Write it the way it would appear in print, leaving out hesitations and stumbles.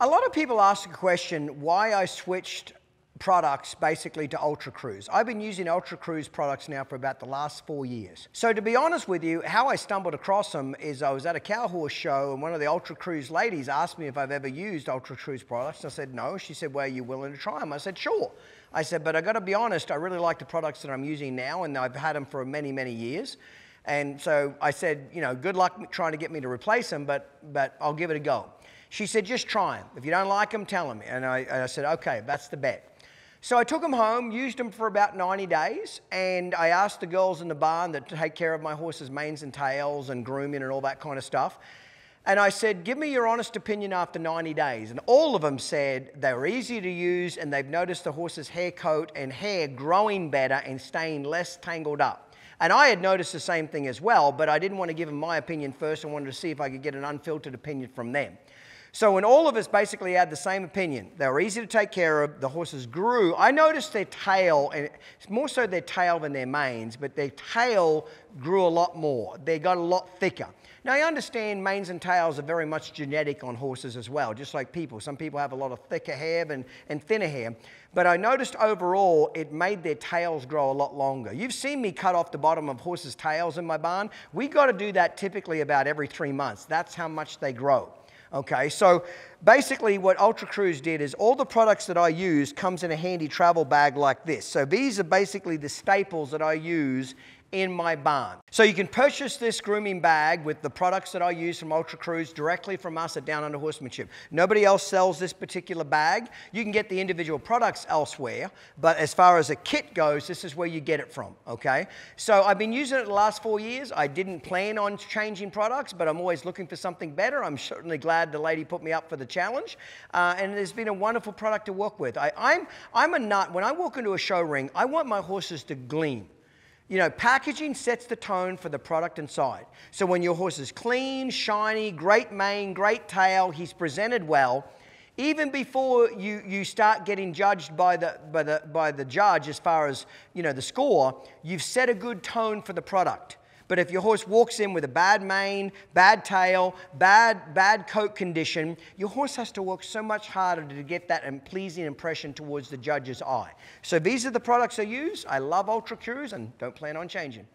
A lot of people ask the question why I switched products basically to UltraCruz. I've been using UltraCruz products now for about the last 4 years. So to be honest with you, how I stumbled across them is I was at a cow horse show and one of the UltraCruz ladies asked me if I've ever used UltraCruz products. I said no. She said, well, are you willing to try them? I said, sure. I said, but I got to be honest, I really like the products that I'm using now and I've had them for many, many years. And so I said, you know, good luck trying to get me to replace them, but I'll give it a go. She said, just try them. If you don't like them, tell me. And I said, okay, that's the bet. So I took them home, used them for about 90 days, and I asked the girls in the barn that take care of my horses' manes and tails and grooming and all that kind of stuff. And I said, give me your honest opinion after 90 days. And all of them said they were easy to use and they've noticed the horse's hair coat and hair growing better and staying less tangled up. And I had noticed the same thing as well, but I didn't want to give them my opinion first. I wanted to see if I could get an unfiltered opinion from them. So when all of us basically had the same opinion, they were easy to take care of, the horses grew. I noticed their tail, and it's more so their tail than their manes, but their tail grew a lot more. They got a lot thicker. Now I understand manes and tails are very much genetic on horses as well, just like people. Some people have a lot of thicker hair and thinner hair. But I noticed overall it made their tails grow a lot longer. You've seen me cut off the bottom of horses' tails in my barn. We got to do that typically about every 3 months. That's how much they grow. Okay, so basically what UltraCruz did is all the products that I use comes in a handy travel bag like this. So these are basically the staples that I use in my barn. So you can purchase this grooming bag with the products that I use from UltraCruz directly from us at Down Under Horsemanship. Nobody else sells this particular bag. You can get the individual products elsewhere, but as far as a kit goes, this is where you get it from, okay? So I've been using it the last 4 years. I didn't plan on changing products, but I'm always looking for something better. I'm certainly glad the lady put me up for the challenge, and it's been a wonderful product to work with. I'm a nut. When I walk into a show ring, I want my horses to gleam. You know, packaging sets the tone for the product inside. So when your horse is clean, shiny, great mane, great tail, he's presented well, even before you start getting judged by the judge as far as, you know, the score, you've set a good tone for the product. But if your horse walks in with a bad mane, bad tail, bad coat condition, your horse has to work so much harder to get that pleasing impression towards the judge's eye. So these are the products I use. I love UltraCruz and don't plan on changing.